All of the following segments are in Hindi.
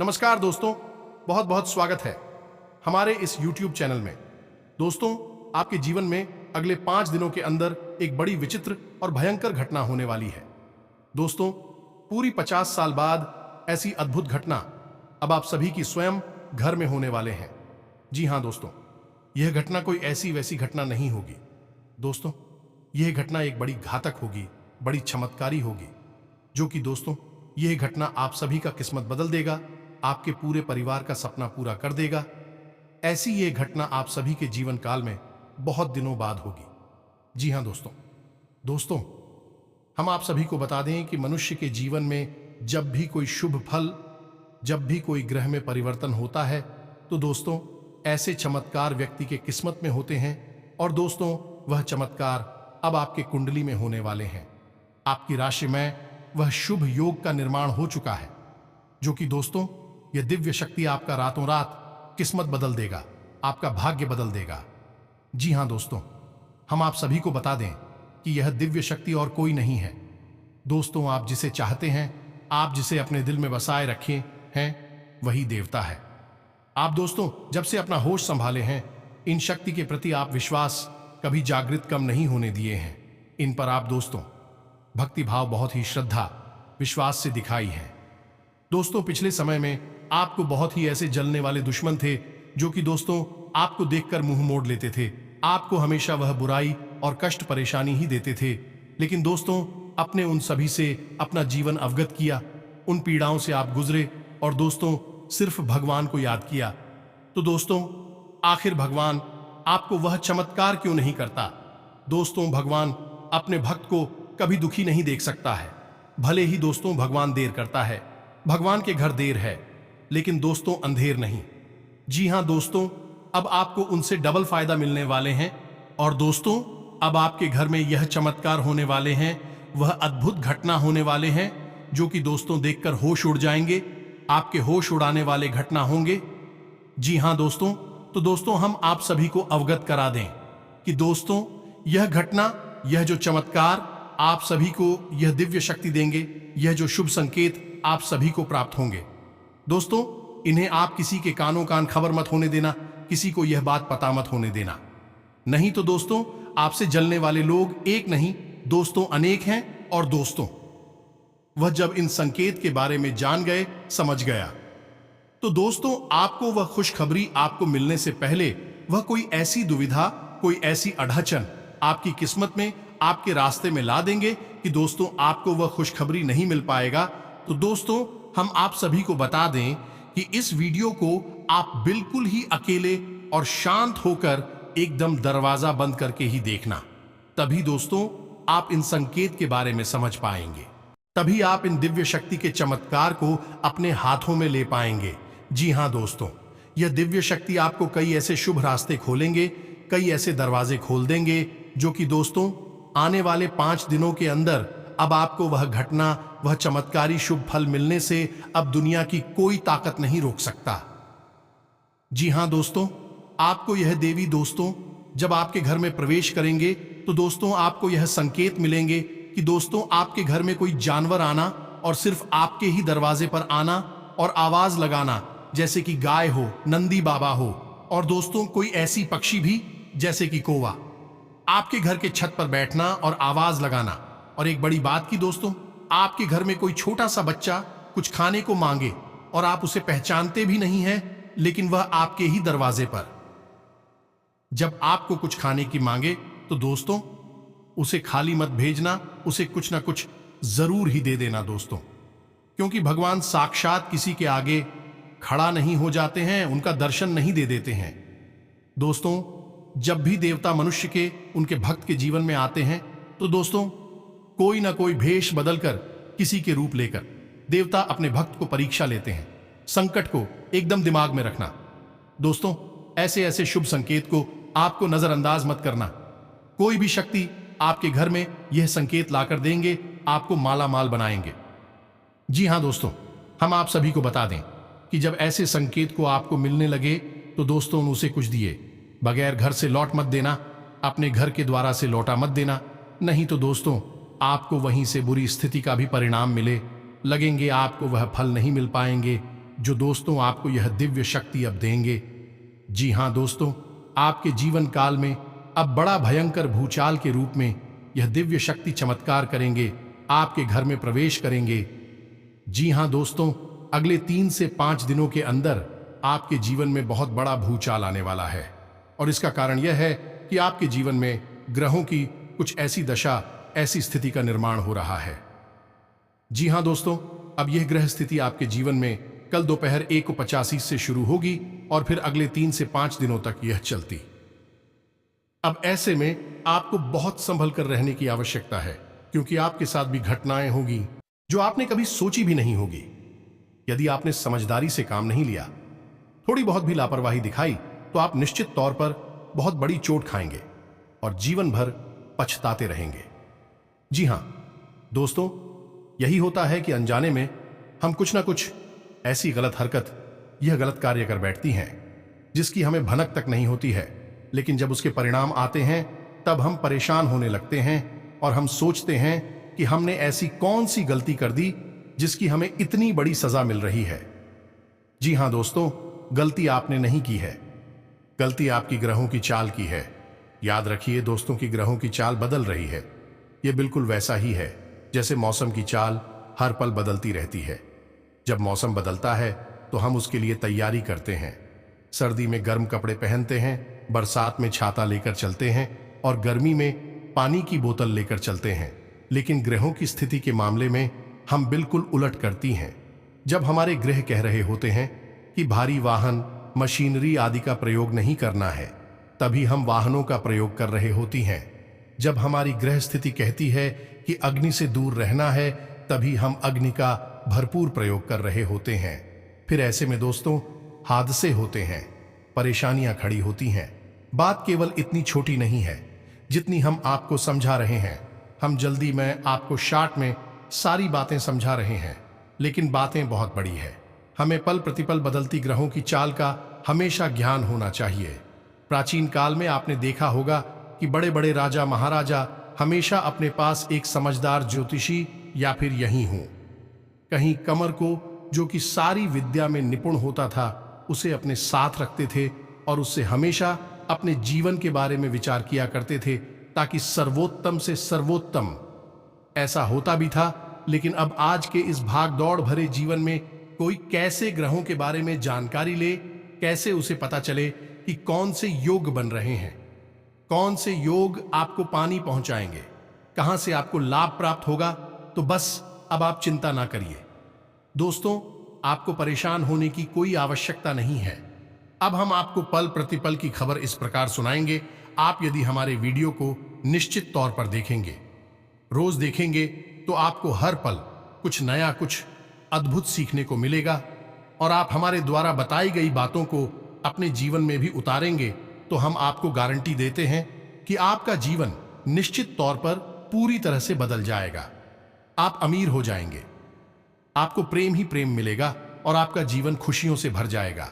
नमस्कार दोस्तों, बहुत बहुत स्वागत है हमारे इस YouTube चैनल में। दोस्तों, आपके जीवन में अगले 5 दिनों के अंदर एक बड़ी विचित्र और भयंकर घटना होने वाली है। दोस्तों, पूरी 50 साल बाद ऐसी अद्भुत घटना अब आप सभी की स्वयं घर में होने वाले हैं। जी हाँ दोस्तों, यह घटना कोई ऐसी वैसी घटना नहीं होगी। दोस्तों, यह घटना एक बड़ी घातक होगी, बड़ी चमत्कारी होगी, जो कि दोस्तों यह घटना आप सभी का किस्मत बदल देगा, आपके पूरे परिवार का सपना पूरा कर देगा। ऐसी ये घटना आप सभी के जीवन काल में बहुत दिनों बाद होगी। जी हाँ दोस्तों, हम आप सभी को बता दें कि मनुष्य के जीवन में जब भी कोई शुभ फल, जब भी कोई ग्रह में परिवर्तन होता है, तो दोस्तों ऐसे चमत्कार व्यक्ति के किस्मत में होते हैं। और दोस्तों, वह चमत्कार अब आपके कुंडली में होने वाले हैं। आपकी राशि में वह शुभ योग का निर्माण हो चुका है, जो कि दोस्तों यह दिव्य शक्ति आपका रातों रात किस्मत बदल देगा, आपका भाग्य बदल देगा। जी हां दोस्तों, हम आप सभी को बता दें कि यह दिव्य शक्ति और कोई नहीं है। दोस्तों, आप जिसे चाहते हैं, आप जिसे अपने दिल में बसाए रखे हैं, वही देवता है। आप दोस्तों जब से अपना होश संभाले हैं, इन शक्ति के प्रति आप विश्वास कभी जागृत कम नहीं होने दिए हैं। इन पर आप दोस्तों भक्ति भाव बहुत ही श्रद्धा विश्वास से दिखाई है। दोस्तों, पिछले समय में आपको बहुत ही ऐसे जलने वाले दुश्मन थे, जो कि दोस्तों आपको देखकर मुंह मोड़ लेते थे। आपको हमेशा वह बुराई और कष्ट परेशानी ही देते थे। लेकिन दोस्तों, अपने उन सभी से अपना जीवन अवगत किया, उन पीड़ाओं से आप गुजरे और दोस्तों सिर्फ भगवान को याद किया। तो दोस्तों, आखिर भगवान आपको वह चमत्कार क्यों नहीं करता? दोस्तों, भगवान अपने भक्त को कभी दुखी नहीं देख सकता है। भले ही दोस्तों भगवान देर करता है, भगवान के घर देर है, लेकिन दोस्तों अंधेर नहीं। जी हां दोस्तों, अब आपको उनसे डबल फायदा मिलने वाले हैं। और दोस्तों, अब आपके घर में यह चमत्कार होने वाले हैं, वह अद्भुत घटना होने वाले हैं, जो कि दोस्तों देखकर होश उड़ जाएंगे, आपके होश उड़ाने वाले घटना होंगे। जी हां दोस्तों, तो दोस्तों हम आप सभी को अवगत करा दें कि दोस्तों यह घटना, यह जो चमत्कार आप सभी को यह दिव्य शक्ति देंगे, यह जो शुभ संकेत आप सभी को प्राप्त होंगे। दोस्तों, इन्हें आप किसी के कानों कान खबर मत होने देना, किसी को यह बात पता मत होने देना। नहीं तो दोस्तों आपसे जलने वाले लोग एक नहीं दोस्तों अनेक हैं। और दोस्तों वह जब इन संकेत के बारे में जान गए, समझ गया, तो दोस्तों आपको वह खुशखबरी आपको मिलने से पहले वह कोई ऐसी दुविधा, कोई ऐसी अड़चन आपकी किस्मत में, आपके रास्ते में ला देंगे कि दोस्तों आपको वह खुशखबरी नहीं मिल पाएगा। तो दोस्तों हम आप सभी को बता दें कि इस वीडियो को आप बिल्कुल ही अकेले और शांत होकर एकदम दरवाजा बंद करके ही देखना। तभी दोस्तों आप इन संकेत के बारे में समझ पाएंगे, तभी आप इन दिव्य शक्ति के चमत्कार को अपने हाथों में ले पाएंगे। जी हां दोस्तों, यह दिव्य शक्ति आपको कई ऐसे शुभ रास्ते खोलेंगे, कई ऐसे दरवाजे खोल देंगे, जो कि दोस्तों आने वाले 5 दिनों के अंदर अब आपको वह घटना, वह चमत्कारी शुभ फल मिलने से अब दुनिया की कोई ताकत नहीं रोक सकता। जी हां दोस्तों, आपको यह देवी दोस्तों जब आपके घर में प्रवेश करेंगे, तो दोस्तों आपको यह संकेत मिलेंगे कि दोस्तों आपके घर में कोई जानवर आना और सिर्फ आपके ही दरवाजे पर आना और आवाज लगाना, जैसे कि गाय हो, नंदी बाबा हो, और दोस्तों कोई ऐसी पक्षी भी जैसे कि कौवा, आपके घर के छत पर बैठना और आवाज लगाना। और एक बड़ी बात की दोस्तों, आपके घर में कोई छोटा सा बच्चा कुछ खाने को मांगे और आप उसे पहचानते भी नहीं हैं, लेकिन वह आपके ही दरवाजे पर जब आपको कुछ खाने की मांगे, तो दोस्तों उसे खाली मत भेजना, उसे कुछ ना कुछ जरूर ही दे देना दोस्तों, क्योंकि भगवान साक्षात किसी के आगे खड़ा नहीं हो जाते हैं, उनका दर्शन नहीं दे देते हैं। दोस्तों जब भी देवता मनुष्य के, उनके भक्त के जीवन में आते हैं, तो दोस्तों कोई ना कोई भेष बदलकर, किसी के रूप लेकर देवता अपने भक्त को परीक्षा लेते हैं। संकट को एकदम दिमाग में रखना दोस्तों, ऐसे ऐसे शुभ संकेत को आपको नजरअंदाज मत करना। कोई भी शक्ति आपके घर में यह संकेत लाकर देंगे, आपको माला माल बनाएंगे। जी हां दोस्तों, हम आप सभी को बता दें कि जब ऐसे संकेत को आपको मिलने लगे, तो दोस्तों उसे कुछ दिए बगैर घर से लौट मत देना, अपने घर के द्वारा से लौटा मत देना। नहीं तो दोस्तों आपको वहीं से बुरी स्थिति का भी परिणाम मिले लगेंगे, आपको वह फल नहीं मिल पाएंगे। जो दोस्तों आपको यह दिव्य शक्ति अब देंगे। जी हाँ दोस्तों, आपके जीवन काल में अब बड़ा भयंकर भूचाल के रूप में यह दिव्य शक्ति चमत्कार करेंगे, आपके घर में प्रवेश करेंगे। जी हाँ दोस्तों, अगले 3 से 5 दिनों के अंदर आपके जीवन में बहुत बड़ा भूचाल आने वाला है और इसका कारण यह है कि आपके जीवन में ग्रहों की कुछ ऐसी दशा, ऐसी स्थिति का निर्माण हो रहा है। जी हाँ दोस्तों, अब यह ग्रह स्थिति आपके जीवन में कल दोपहर 1:85 से शुरू होगी और फिर अगले 3 से 5 दिनों तक यह चलती। अब ऐसे में आपको बहुत संभल कर रहने की आवश्यकता है, क्योंकि आपके साथ भी घटनाएं होगी जो आपने कभी सोची भी नहीं होगी। यदि आपने समझदारी से काम नहीं लिया, थोड़ी बहुत भी लापरवाही दिखाई, तो आप निश्चित तौर पर बहुत बड़ी चोट खाएंगे और जीवन भर पछताते रहेंगे। जी हां दोस्तों, यही होता है कि अनजाने में हम कुछ ना कुछ ऐसी गलत हरकत, यह गलत कार्य कर बैठती हैं जिसकी हमें भनक तक नहीं होती है, लेकिन जब उसके परिणाम आते हैं तब हम परेशान होने लगते हैं और हम सोचते हैं कि हमने ऐसी कौन सी गलती कर दी जिसकी हमें इतनी बड़ी सजा मिल रही है। जी हां दोस्तों, गलती आपने नहीं की है, गलती आपकी ग्रहों की चाल की है। याद रखिए दोस्तों कि ग्रहों की चाल बदल रही है। यह बिल्कुल वैसा ही है जैसे मौसम की चाल हर पल बदलती रहती है। जब मौसम बदलता है तो हम उसके लिए तैयारी करते हैं। सर्दी में गर्म कपड़े पहनते हैं, बरसात में छाता लेकर चलते हैं और गर्मी में पानी की बोतल लेकर चलते हैं। लेकिन ग्रहों की स्थिति के मामले में हम बिल्कुल उलट करती हैं। जब हमारे ग्रह कह रहे होते हैं कि भारी वाहन, मशीनरी आदि का प्रयोग नहीं करना है, तभी हम वाहनों का प्रयोग कर रहे होती हैं। जब हमारी ग्रह स्थिति कहती है कि अग्नि से दूर रहना है, तभी हम अग्नि का भरपूर प्रयोग कर रहे होते हैं। फिर ऐसे में दोस्तों हादसे होते हैं, परेशानियां खड़ी होती हैं। बात केवल इतनी छोटी नहीं है जितनी हम आपको समझा रहे हैं। हम जल्दी में आपको शॉर्ट में सारी बातें समझा रहे हैं, लेकिन बातें बहुत बड़ी है। हमें पल प्रतिपल बदलती ग्रहों की चाल का हमेशा ज्ञान होना चाहिए। प्राचीन काल में आपने देखा होगा कि बड़े बड़े राजा महाराजा हमेशा अपने पास एक समझदार ज्योतिषी या फिर यही हूं कहीं कमर को, जो कि सारी विद्या में निपुण होता था, उसे अपने साथ रखते थे और उससे हमेशा अपने जीवन के बारे में विचार किया करते थे, ताकि सर्वोत्तम से सर्वोत्तम। ऐसा होता भी था, लेकिन अब आज के इस भाग दौड़ भरे जीवन में कोई कैसे ग्रहों के बारे में जानकारी ले, कैसे उसे पता चले कि कौन से योग बन रहे हैं, कौन से योग आपको पानी पहुंचाएंगे, कहां से आपको लाभ प्राप्त होगा। तो बस अब आप चिंता ना करिए दोस्तों, आपको परेशान होने की कोई आवश्यकता नहीं है। अब हम आपको पल प्रतिपल की खबर इस प्रकार सुनाएंगे। आप यदि हमारे वीडियो को निश्चित तौर पर देखेंगे, रोज देखेंगे, तो आपको हर पल कुछ नया, कुछ अद्भुत सीखने को मिलेगा और आप हमारे द्वारा बताई गई बातों को अपने जीवन में भी उतारेंगे, तो हम आपको गारंटी देते हैं कि आपका जीवन निश्चित तौर पर पूरी तरह से बदल जाएगा। आप अमीर हो जाएंगे, आपको प्रेम ही प्रेम मिलेगा और आपका जीवन खुशियों से भर जाएगा।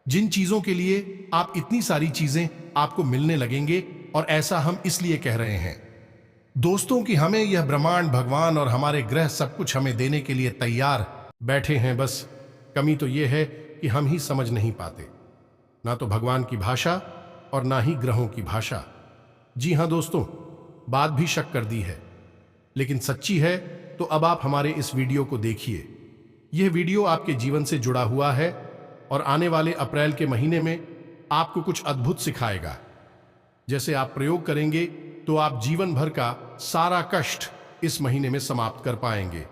जिन चीजों के लिए आप इतनी सारी चीजें आपको मिलने लगेंगे, और ऐसा हम इसलिए कह रहे हैं दोस्तों कि हमें यह ब्रह्मांड, भगवान और हमारे ग्रह सब कुछ हमें देने के लिए तैयार बैठे हैं। बस कमी तो यह है कि हम ही समझ नहीं पाते, ना तो भगवान की भाषा और ना ही ग्रहों की भाषा। जी हां दोस्तों, बात भी शक कर दी है, लेकिन सच्ची है। तो अब आप हमारे इस वीडियो को देखिए। यह वीडियो आपके जीवन से जुड़ा हुआ है और आने वाले अप्रैल के महीने में आपको कुछ अद्भुत सिखाएगा। जैसे आप प्रयोग करेंगे तो आप जीवन भर का सारा कष्ट इस महीने में समाप्त कर पाएंगे।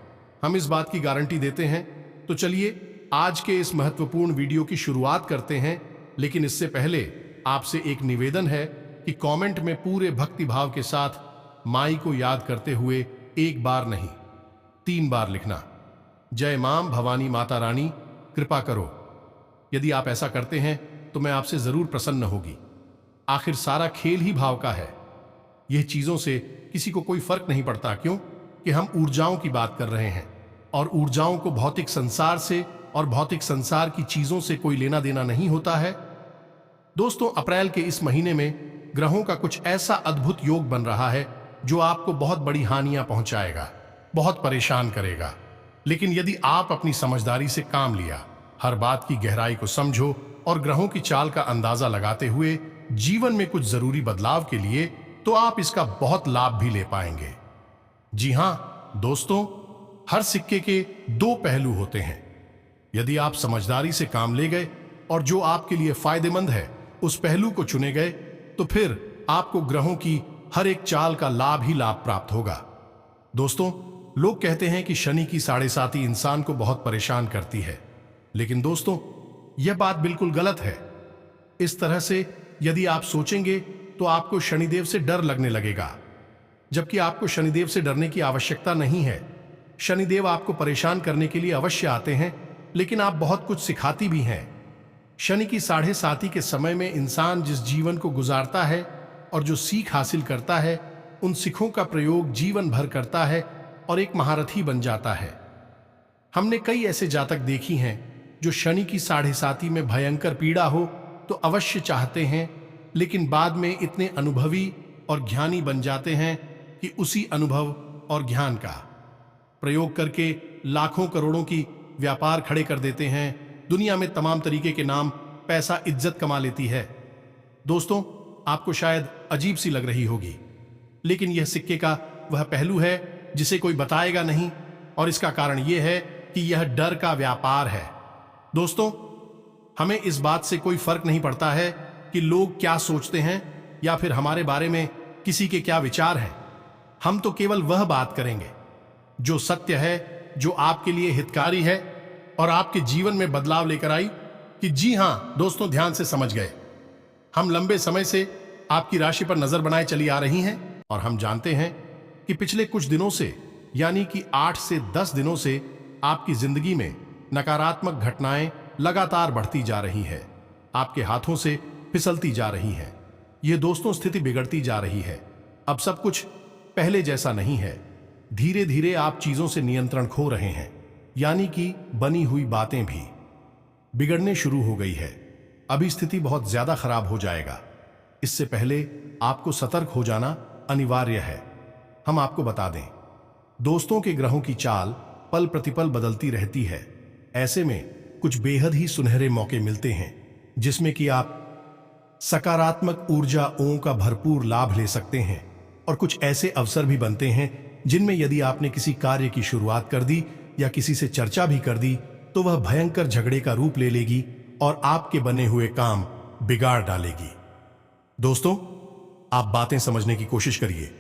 हम इस बात की गारंटी देते हैं। तो चलिए आज के इस महत्वपूर्ण वीडियो की शुरुआत करते हैं, लेकिन इससे पहले आपसे एक निवेदन है कि कमेंट में पूरे भक्ति भाव के साथ माई को याद करते हुए एक बार नहीं 3 बार लिखना, जय मां भवानी माता रानी कृपा करो। यदि आप ऐसा करते हैं तो मैं आपसे जरूर प्रसन्न होगी। आखिर सारा खेल ही भाव का है। यह चीजों से किसी को कोई फर्क नहीं पड़ता, क्यों कि हम ऊर्जाओं की बात कर रहे हैं और ऊर्जाओं को भौतिक संसार से और भौतिक संसार की चीजों से कोई लेना देना नहीं होता है। दोस्तों, अप्रैल के इस महीने में ग्रहों का कुछ ऐसा अद्भुत योग बन रहा है जो आपको बहुत बड़ी हानियां पहुंचाएगा, बहुत परेशान करेगा। लेकिन यदि आप अपनी समझदारी से काम लिया हर बात की गहराई को समझो और ग्रहों की चाल का अंदाजा लगाते हुए जीवन में कुछ जरूरी बदलाव के लिए तो आप इसका बहुत लाभ भी ले पाएंगे। जी हां दोस्तों, हर सिक्के के दो पहलू होते हैं। यदि आप समझदारी से काम ले गए और जो आपके लिए फायदेमंद है उस पहलू को चुने गए तो फिर आपको ग्रहों की हर एक चाल का लाभ ही लाभ प्राप्त होगा। दोस्तों, लोग कहते हैं कि शनि की 7.5 इंसान को बहुत परेशान करती है, लेकिन दोस्तों यह बात बिल्कुल गलत है। इस तरह से यदि आप सोचेंगे तो आपको शनिदेव से डर लगने लगेगा, जबकि आपको शनिदेव से डरने की आवश्यकता नहीं है। शनिदेव आपको परेशान करने के लिए अवश्य आते हैं, लेकिन आप बहुत कुछ सिखाती भी हैं। शनि की 7.5 के समय में इंसान जिस जीवन को गुजारता है और जो सीख हासिल करता है, उन सीखों का प्रयोग जीवन भर करता है और एक महारथी बन जाता है। हमने कई ऐसे जातक देखी हैं जो शनि की 7.5 में भयंकर पीड़ा हो तो अवश्य चाहते हैं, लेकिन बाद में इतने अनुभवी और ज्ञानी बन जाते हैं कि उसी अनुभव और ज्ञान का प्रयोग करके लाखों करोड़ों की व्यापार खड़े कर देते हैं। दुनिया में तमाम तरीके के नाम, पैसा, इज्जत कमा लेती है। दोस्तों, आपको शायद अजीब सी लग रही होगी, लेकिन यह सिक्के का वह पहलू है जिसे कोई बताएगा नहीं, और इसका कारण यह है कि यह डर का व्यापार है। दोस्तों, हमें इस बात से कोई फर्क नहीं पड़ता है कि लोग क्या सोचते हैं या फिर हमारे बारे में किसी के क्या विचार हैं। हम तो केवल वह बात करेंगे जो सत्य है, जो आपके लिए हितकारी है और आपके जीवन में बदलाव लेकर आई। कि जी हां दोस्तों, ध्यान से समझ गए। हम लंबे समय से आपकी राशि पर नजर बनाए चली आ रही हैं और हम जानते हैं कि पिछले कुछ दिनों से, यानी कि 8 से 10 दिनों से आपकी जिंदगी में नकारात्मक घटनाएं लगातार बढ़ती जा रही है, आपके हाथों से फिसलती जा रही हैं। ये दोस्तों स्थिति बिगड़ती जा रही है। अब सब कुछ पहले जैसा नहीं है। धीरे धीरे आप चीजों से नियंत्रण खो रहे हैं, यानी कि बनी हुई बातें भी बिगड़ने शुरू हो गई है। अभी स्थिति बहुत ज्यादा खराब हो जाएगा। इससे पहले आपको सतर्क हो जाना अनिवार्य है। हम आपको बता दें, दोस्तों के ग्रहों की चाल पल प्रतिपल बदलती रहती है। ऐसे में कुछ बेहद ही सुनहरे मौके मिलते हैं जिसमें कि आप सकारात्मक ऊर्जाओं का भरपूर लाभ ले सकते हैं, और कुछ ऐसे अवसर भी बनते हैं जिनमें यदि आपने किसी कार्य की शुरुआत कर दी या किसी से चर्चा भी कर दी तो वह भयंकर झगड़े का रूप ले लेगी और आपके बने हुए काम बिगाड़ डालेगी। दोस्तों, आप बातें समझने की कोशिश करिए।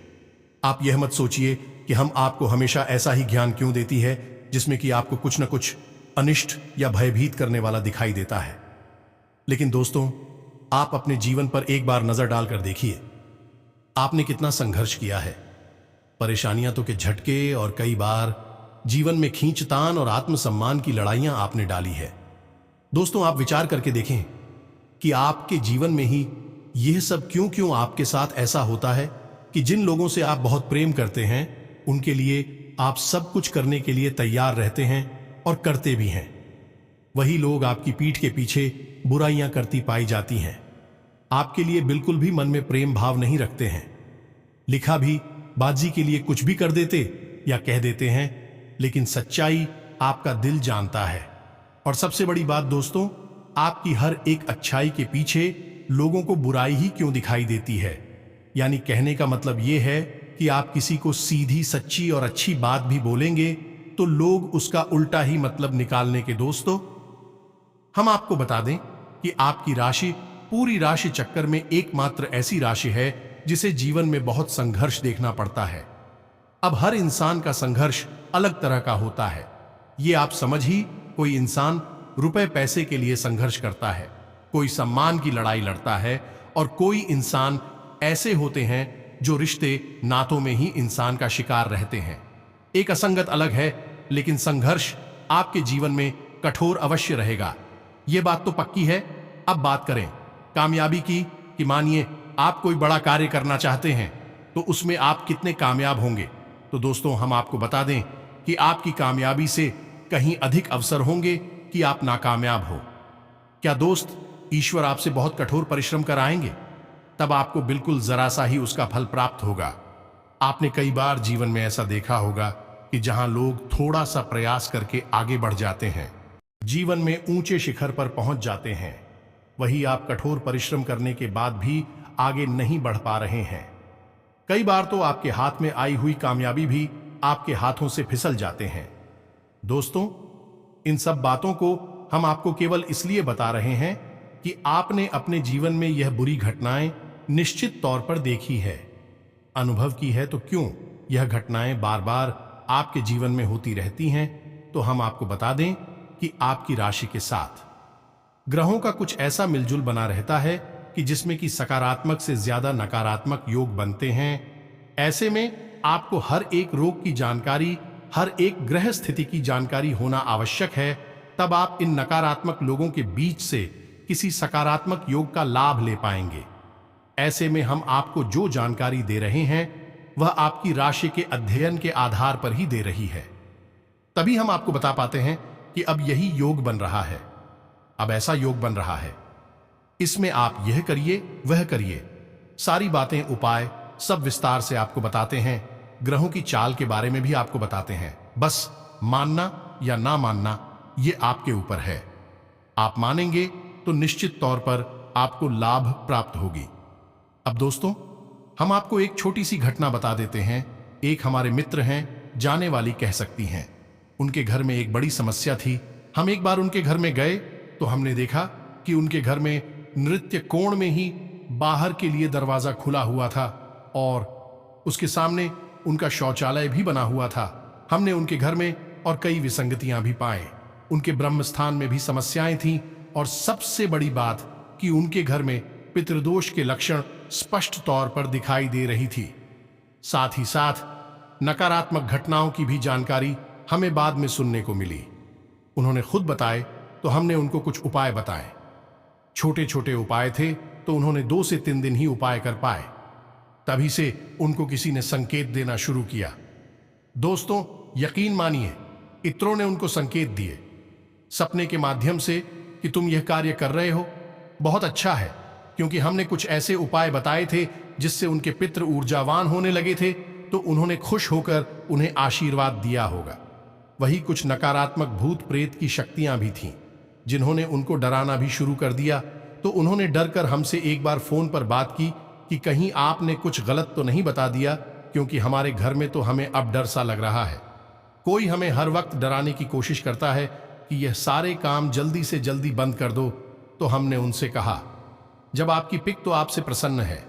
आप यह मत सोचिए कि हम आपको हमेशा ऐसा ही ज्ञान क्यों देती है जिसमें कि आपको कुछ न कुछ अनिष्ट या भयभीत करने वाला दिखाई देता है। लेकिन दोस्तों, आप अपने जीवन पर एक बार नजर डालकर देखिए, आपने कितना संघर्ष किया है। परेशानियां तो के झटके और कई बार जीवन में खींचतान और आत्मसम्मान की लड़ाइयां आपने डाली है। दोस्तों, आप विचार करके देखें कि आपके जीवन में ही यह सब क्यों क्यों आपके साथ ऐसा होता है कि जिन लोगों से आप बहुत प्रेम करते हैं उनके लिए आप सब कुछ करने के लिए तैयार रहते हैं और करते भी हैं। वही लोग आपकी पीठ के पीछे बुराइयां करती पाई जाती हैं। आपके लिए बिल्कुल भी मन में प्रेम भाव नहीं रखते हैं। लिखा भी बाजी के लिए कुछ भी कर देते या कह देते हैं, लेकिन सच्चाई आपका दिल जानता है। और सबसे बड़ी बात दोस्तों, आपकी हर एक अच्छाई के पीछे लोगों को बुराई ही क्यों दिखाई देती है। यानी कहने का मतलब यह है कि आप किसी को सीधी, सच्ची और अच्छी बात भी बोलेंगे तो लोग उसका उल्टा ही मतलब निकालने के। दोस्तों, हम आपको बता दें कि आपकी राशि पूरी राशि चक्कर में एकमात्र ऐसी राशि है जिसे जीवन में बहुत संघर्ष देखना पड़ता है। अब हर इंसान का संघर्ष अलग तरह का होता है। ये आप समझ ही, कोई इंसान रुपए पैसे के लिए संघर्ष करता है, कोई सम्मान की लड़ाई लड़ता है, और कोई इंसान ऐसे होते हैं जो रिश्ते नातों में ही इंसान का शिकार रहते हैं। एक असंगत अलग है, लेकिन संघर्ष आपके जीवन में कठोर अवश्य रहेगा। यह बात तो पक्की है। अब बात करें कामयाबी की, कि मानिए आप कोई बड़ा कार्य करना चाहते हैं तो उसमें आप कितने कामयाब होंगे। तो दोस्तों, हम आपको बता दें कि आपकी कामयाबी से कहीं अधिक अवसर होंगे कि आप नाकामयाब हो। क्या दोस्त, ईश्वर आपसे बहुत कठोर परिश्रम कराएंगे? तब आपको बिल्कुल जरा सा ही उसका फल प्राप्त होगा। आपने कई बार जीवन में ऐसा देखा होगा कि जहां लोग थोड़ा सा प्रयास करके आगे बढ़ जाते हैं, जीवन में ऊंचे शिखर पर पहुंच जाते हैं, वही आप कठोर परिश्रम करने के बाद भी आगे नहीं बढ़ पा रहे हैं। कई बार तो आपके हाथ में आई हुई कामयाबी भी आपके हाथों से फिसल जाते हैं। दोस्तों, इन सब बातों को हम आपको केवल इसलिए बता रहे हैं कि आपने अपने जीवन में यह बुरी घटनाएं निश्चित तौर पर देखी है, अनुभव की है। तो क्यों यह घटनाएं बार बार आपके जीवन में होती रहती हैं, तो हम आपको बता दें कि आपकी राशि के साथ ग्रहों का कुछ ऐसा मिलजुल बना रहता है कि जिसमें कि सकारात्मक से ज्यादा नकारात्मक योग बनते हैं। ऐसे में आपको हर एक रोग की जानकारी, हर एक ग्रह स्थिति की जानकारी होना आवश्यक है। तब आप इन नकारात्मक लोगों के बीच से किसी सकारात्मक योग का लाभ ले पाएंगे। ऐसे में हम आपको जो जानकारी दे रहे हैं वह आपकी राशि के अध्ययन के आधार पर ही दे रही है। तभी हम आपको बता पाते हैं कि अब यही योग बन रहा है, अब ऐसा योग बन रहा है, इसमें आप यह करिए वह करिए, सारी बातें, उपाय सब विस्तार से आपको बताते हैं। ग्रहों की चाल के बारे में भी आपको बताते हैं। बस मानना या ना मानना ये आपके ऊपर है। आप मानेंगे तो निश्चित तौर पर आपको लाभ प्राप्त होगी। अब दोस्तों, हम आपको एक छोटी सी घटना बता देते हैं। एक हमारे मित्र हैं, जाने वाली कह सकती हैं। उनके घर में एक बड़ी समस्या थी। हम एक बार उनके घर में गए तो हमने देखा कि उनके घर में नृत्य कोण में ही बाहर के लिए दरवाजा खुला हुआ था और उसके सामने उनका शौचालय भी बना हुआ था। हमने उनके घर में और कई विसंगतियां भी पाए। उनके ब्रह्म स्थान में भी समस्याएं थीं और सबसे बड़ी बात कि उनके घर में पितृदोष के लक्षण स्पष्ट तौर पर दिखाई दे रही थी। साथ ही साथ नकारात्मक घटनाओं की भी जानकारी हमें बाद में सुनने को मिली। उन्होंने खुद बताए तो हमने उनको कुछ उपाय बताए। छोटे छोटे उपाय थे तो उन्होंने 2 से 3 दिन ही उपाय कर पाए। तभी से उनको किसी ने संकेत देना शुरू किया। दोस्तों, यकीन मानिए, इत्रों ने उनको संकेत दिए सपने के माध्यम से कि तुम यह कार्य कर रहे हो, बहुत अच्छा है, क्योंकि हमने कुछ ऐसे उपाय बताए थे जिससे उनके पितृ ऊर्जावान होने लगे थे, तो उन्होंने खुश होकर उन्हें आशीर्वाद दिया होगा। वही कुछ नकारात्मक भूत प्रेत की शक्तियां भी थीं जिन्होंने उनको डराना भी शुरू कर दिया। तो उन्होंने डर कर हमसे एक बार फोन पर बात की कि कहीं आपने कुछ गलत तो नहीं बता दिया, क्योंकि हमारे घर में तो हमें अब डर सा लग रहा है। कोई हमें हर वक्त डराने की कोशिश करता है कि यह सारे काम जल्दी से जल्दी बंद कर दो। तो हमने उनसे कहा, जब आपकी पिक तो आपसे प्रसन्न है,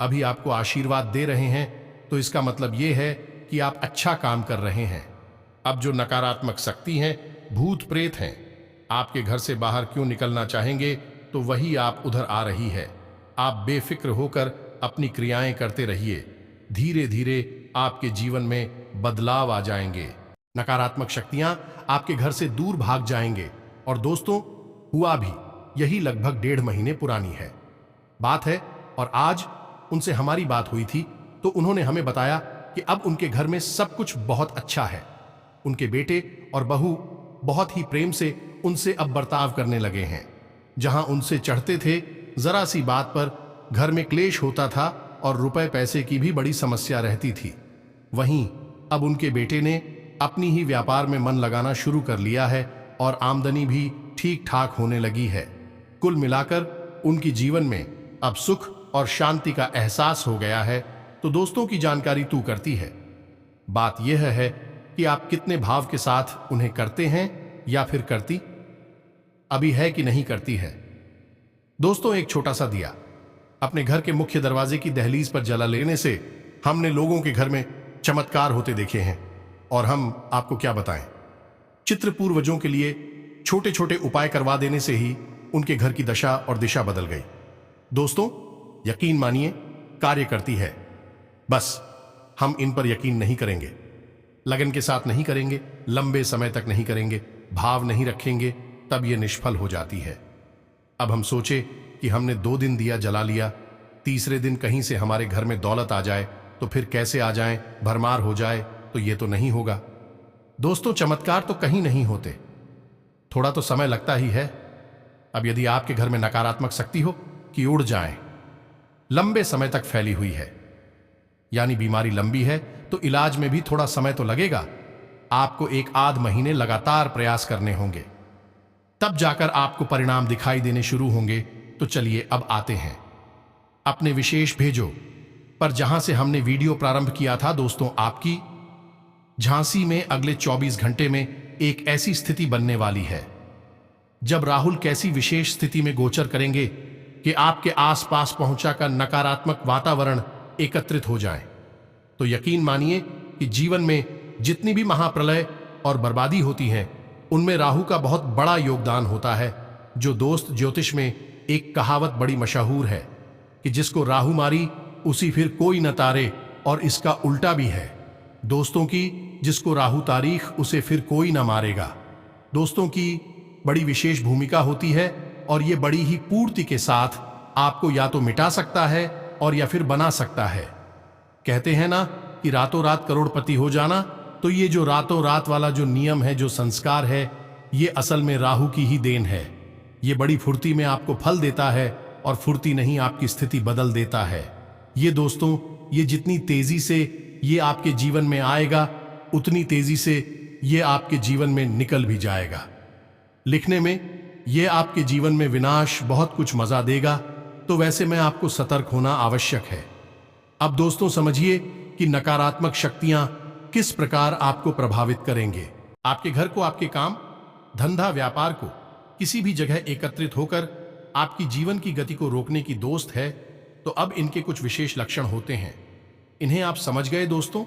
अभी आपको आशीर्वाद दे रहे हैं, तो इसका मतलब यह है कि आप अच्छा काम कर रहे हैं। अब जो नकारात्मक शक्ति हैं, भूत प्रेत हैं, आपके घर से बाहर क्यों निकलना चाहेंगे, तो वही आप उधर आ रही है। आप बेफिक्र होकर अपनी क्रियाएं करते रहिए, धीरे धीरे आपके जीवन में बदलाव आ जाएंगे। नकारात्मक शक्तियां आपके घर से दूर भाग जाएंगे। और दोस्तों, हुआ भी यही लगभग 1.5 महीने पुरानी है बात है। और आज उनसे हमारी बात हुई थी तो उन्होंने हमें बताया कि अब उनके घर में सब कुछ बहुत अच्छा है। उनके बेटे और बहू बहुत ही प्रेम से उनसे अब बर्ताव करने लगे हैं। जहां उनसे चढ़ते थे, जरा सी बात पर घर में क्लेश होता था और रुपए पैसे की भी बड़ी समस्या रहती थी। वहीं अब उनके बेटे ने अपनी ही व्यापार में मन लगाना शुरू कर लिया है और आमदनी भी ठीक ठाक होने लगी है। कुल मिलाकर उनकी जीवन में अब सुख और शांति का एहसास हो गया है। तो दोस्तों की जानकारी तू करती है। बात यह है कि आप कितने भाव के साथ उन्हें करते हैं या फिर करती अभी है कि नहीं करती है। दोस्तों, एक छोटा सा दिया अपने घर के मुख्य दरवाजे की दहलीज पर जला लेने से हमने लोगों के घर में चमत्कार होते देखे हैं। और हम आपको क्या बताएं, चित्र पूर्वजों के लिए छोटे छोटे उपाय करवा देने से ही उनके घर की दशा और दिशा बदल गई। दोस्तों, यकीन मानिए, कार्य करती है। बस हम इन पर यकीन नहीं करेंगे, लगन के साथ नहीं करेंगे, लंबे समय तक नहीं करेंगे, भाव नहीं रखेंगे, तब यह निष्फल हो जाती है। अब हम सोचे कि हमने 2 दिन दिया जला लिया, तीसरे दिन कहीं से हमारे घर में दौलत आ जाए तो फिर कैसे आ जाए, भरमार हो जाए, तो ये तो नहीं होगा। दोस्तों, चमत्कार तो कहीं नहीं होते, थोड़ा तो समय लगता ही है। अब यदि आपके घर में नकारात्मक शक्ति हो कि उड़ जाए, लंबे समय तक फैली हुई है, यानी बीमारी लंबी है, तो इलाज में भी थोड़ा समय तो लगेगा। आपको 1 आध महीने लगातार प्रयास करने होंगे। तब जाकर आपको परिणाम दिखाई देने शुरू होंगे। तो चलिए अब आते हैं अपने विशेष भेजो पर, जहां से हमने वीडियो प्रारंभ किया था। दोस्तों, आपकी झांसी में अगले 24 घंटे में एक ऐसी स्थिति बनने वाली है जब राहुल कैसी विशेष स्थिति में गोचर करेंगे कि आपके आसपास पहुंचाकर नकारात्मक वातावरण एकत्रित हो जाए। तो यकीन मानिए कि जीवन में जितनी भी महाप्रलय और बर्बादी होती है, उनमें राहु का बहुत बड़ा योगदान होता है। जो दोस्त, ज्योतिष में एक कहावत बड़ी मशहूर है कि जिसको राहु मारी उसी फिर कोई न तारे, और इसका उल्टा भी है दोस्तों की, जिसको राहु तारीख उसे फिर कोई न मारेगा। दोस्तों की बड़ी विशेष भूमिका होती है और ये बड़ी ही पूर्ति के साथ आपको या तो मिटा सकता है और या फिर बना सकता है। कहते हैं ना कि रातों रात करोड़पति हो जाना, तो ये जो रातों रात वाला जो नियम है, जो संस्कार है, ये असल में राहु की ही देन है। ये बड़ी फुर्ती में आपको फल देता है और फुर्ती नहीं आपकी स्थिति बदल देता है। ये दोस्तों, ये जितनी तेजी से ये आपके जीवन में आएगा, उतनी तेजी से ये आपके जीवन में निकल भी जाएगा। लिखने में ये आपके जीवन में विनाश, बहुत कुछ मजा देगा। तो वैसे में आपको सतर्क होना आवश्यक है। अब दोस्तों समझिए कि नकारात्मक शक्तियां किस प्रकार आपको प्रभावित करेंगे। आपके घर को, आपके काम धंधा व्यापार को किसी भी जगह एकत्रित होकर आपकी जीवन की गति को रोकने की दोस्त है। तो अब इनके कुछ विशेष लक्षण होते हैं, इन्हें आप समझ गए दोस्तों।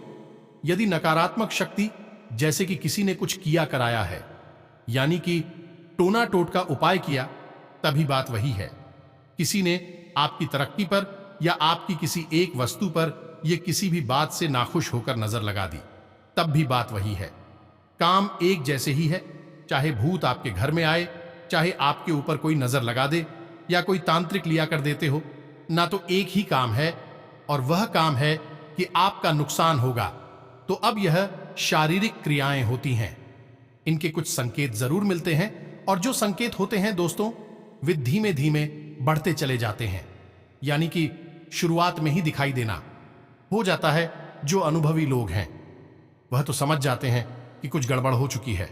यदि नकारात्मक शक्ति जैसे कि किसी ने कुछ किया कराया है, यानी कि टोना टोट का उपाय किया, तभी बात वही है। किसी ने आपकी तरक्की पर या आपकी किसी एक वस्तु पर ये किसी भी बात से नाखुश होकर नजर लगा दी, तब भी बात वही है। काम एक जैसे ही है, चाहे भूत आपके घर में आए, चाहे आपके ऊपर कोई नजर लगा दे या कोई तांत्रिक लिया कर देते हो, ना तो एक ही काम है और वह काम है कि आपका नुकसान होगा। तो अब यह शारीरिक क्रियाएं होती हैं, इनके कुछ संकेत जरूर मिलते हैं और जो संकेत होते हैं दोस्तों, वे धीमे धीमे बढ़ते चले जाते हैं, यानी कि शुरुआत में ही दिखाई देना हो जाता है। जो अनुभवी लोग हैं वह तो समझ जाते हैं कि कुछ गड़बड़ हो चुकी है,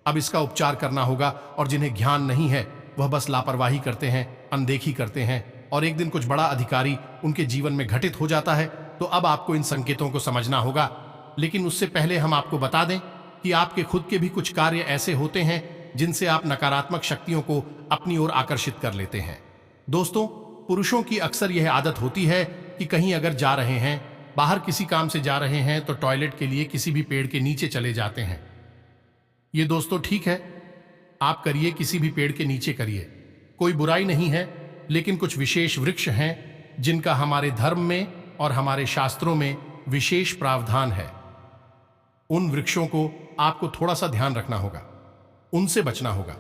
अब इसका उपचार करना होगा। और जिन्हें ज्ञान नहीं है वह बस लापरवाही करते हैं, अनदेखी करते हैं, और एक दिन कुछ बड़ा अधिकारी उनके जीवन में घटित हो जाता है। तो अब आपको इन संकेतों को समझना होगा। लेकिन उससे पहले हम आपको बता दें कि आपके खुद के भी कुछ कार्य ऐसे होते हैं जिनसे आप नकारात्मक शक्तियों को अपनी ओर आकर्षित कर लेते हैं। दोस्तों, पुरुषों की अक्सर यह आदत होती है कि कहीं अगर जा रहे हैं, बाहर किसी काम से जा रहे हैं, तो टॉयलेट के लिए किसी भी पेड़ के नीचे चले जाते हैं। ये दोस्तों ठीक है, आप करिए, किसी भी पेड़ के नीचे करिए, कोई बुराई नहीं है। लेकिन कुछ विशेष वृक्ष हैं जिनका हमारे धर्म में और हमारे शास्त्रों में विशेष प्रावधान है। उन वृक्षों को आपको थोड़ा सा ध्यान रखना होगा, उनसे बचना होगा।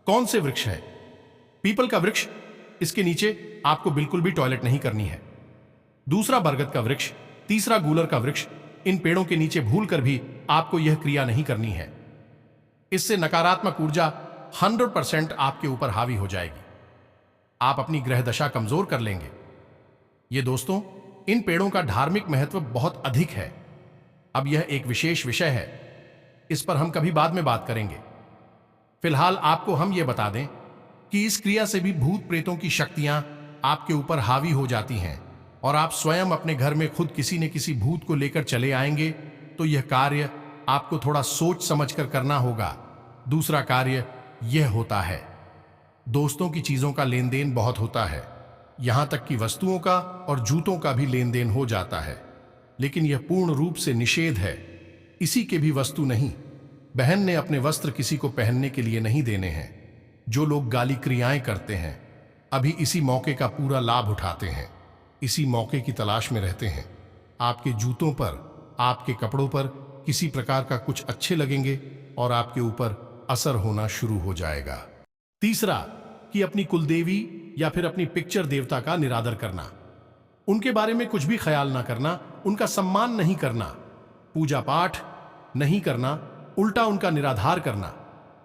कौन से वृक्ष है? पीपल का वृक्ष, इसके नीचे आपको बिल्कुल भी टॉयलेट नहीं करनी है। दूसरा बरगद का वृक्ष, तीसरा गूलर का वृक्ष, इन पेड़ों के नीचे भूलकर भी आपको यह क्रिया नहीं करनी है। इससे नकारात्मक ऊर्जा 100% आपके ऊपर हावी हो जाएगी, आप अपनी ग्रह दशा कमजोर कर लेंगे। ये दोस्तों, इन पेड़ों का धार्मिक महत्व बहुत अधिक है। अब यह एक विशेष विषय है, इस पर हम कभी बाद में बात करेंगे। फिलहाल आपको हम ये बता दें कि इस क्रिया से भी भूत प्रेतों की शक्तियां आपके ऊपर हावी हो जाती हैं और आप स्वयं अपने घर में खुद किसी न किसी भूत को लेकर चले आएंगे। तो यह कार्य आपको थोड़ा सोच समझकर करना होगा। दूसरा कार्य यह होता है, दोस्तों की चीजों का लेन देन बहुत होता है, यहां तक कि वस्तुओं का और जूतों का भी लेन देन हो जाता है। लेकिन यह पूर्ण रूप से निषेध है, इसी के भी वस्तु नहीं। बहन ने अपने वस्त्र किसी को पहनने के लिए नहीं देने हैं। जो लोग गाली क्रियाएं करते हैं, अभी इसी मौके का पूरा लाभ उठाते हैं, इसी मौके की तलाश में रहते हैं। आपके जूतों पर, आपके कपड़ों पर किसी प्रकार का कुछ अच्छे लगेंगे और आपके ऊपर असर होना शुरू हो जाएगा। तीसरा, कि अपनी कुलदेवी या फिर अपनी पिक्चर देवता का निरादर करना, उनके बारे में कुछ भी ख्याल ना करना, उनका सम्मान नहीं करना, पूजा पाठ नहीं करना, उल्टा उनका निराधार करना।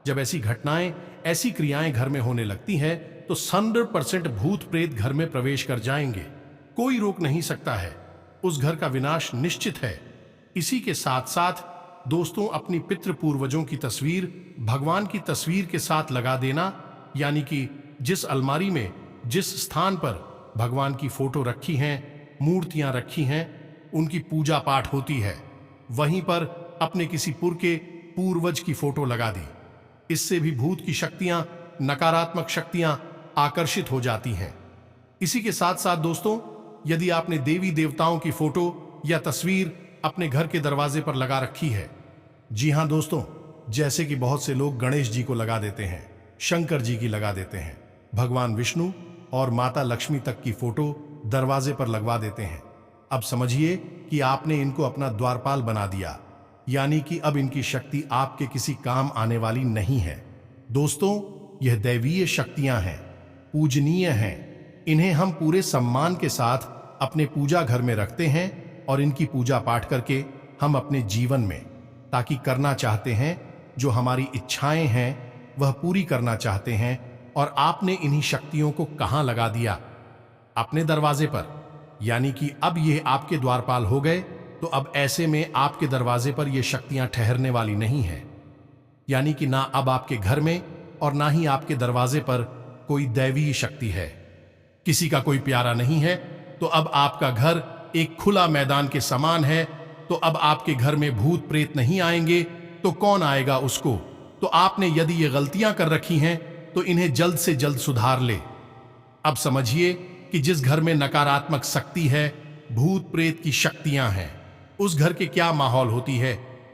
जब ऐसी घटनाएं, ऐसी क्रियाएं घर में होने लगती हैं तो 100% भूत प्रेत घर में प्रवेश कर जाएंगे, कोई रोक नहीं सकता है। उस घर का विनाश निश्चित है। इसी के साथ साथ दोस्तों अपनी पितृ पूर्वजों की तस्वीर भगवान की तस्वीर के साथ लगा देना, यानी कि जिस अलमारी में जिस स्थान पर भगवान की फोटो रखी हैं, मूर्तियां रखी हैं, उनकी पूजा पाठ होती है, वहीं पर अपने किसी के पूर्वज की फोटो लगा दी। इससे भी भूत की शक्तियां, नकारात्मक शक्तियां आकर्षित हो जाती हैं। इसी के साथ साथ दोस्तों, यदि आपने देवी देवताओं की फोटो या तस्वीर अपने घर के दरवाजे पर लगा रखी है, जी हां दोस्तों, जैसे कि बहुत से लोग गणेश जी को लगा देते हैं, शंकर जी की लगा देते हैं, भगवान विष्णु और माता लक्ष्मी तक की फोटो दरवाजे पर लगवा देते हैं। अब समझिए कि आपने इनको अपना द्वारपाल बना दिया, यानी कि अब इनकी शक्ति आपके किसी काम आने वाली नहीं है। दोस्तों, यह दैवीय शक्तियां हैं, पूजनीय हैं। इन्हें हम पूरे सम्मान के साथ अपने पूजा घर में रखते हैं और इनकी पूजा पाठ करके हम अपने जीवन में, ताकि करना चाहते हैं जो हमारी इच्छाएं हैं वह पूरी करना चाहते हैं। और आपने इन्हीं शक्तियों को कहां लगा दिया? अपने दरवाजे पर, यानी कि अब ये आपके द्वारपाल हो गए। तो अब ऐसे में आपके दरवाजे पर ये शक्तियां ठहरने वाली नहीं है, यानी कि ना अब आपके घर में और ना ही आपके दरवाजे पर कोई दैवीय शक्ति है, किसी का कोई प्यारा नहीं है। तो अब आपका घर एक खुला मैदान के समान है। तो अब आपके घर में भूत प्रेत नहीं आएंगे तो कौन आएगा उसको? तो आपने यदि ये गलतियां कर रखी हैं तो इन्हें जल्द से जल्द सुधार ले। अब समझिए कि जिस घर में नकारात्मक शक्ति है, भूत प्रेत की शक्तियां हैं, उस घर के क्या माहौल होती है,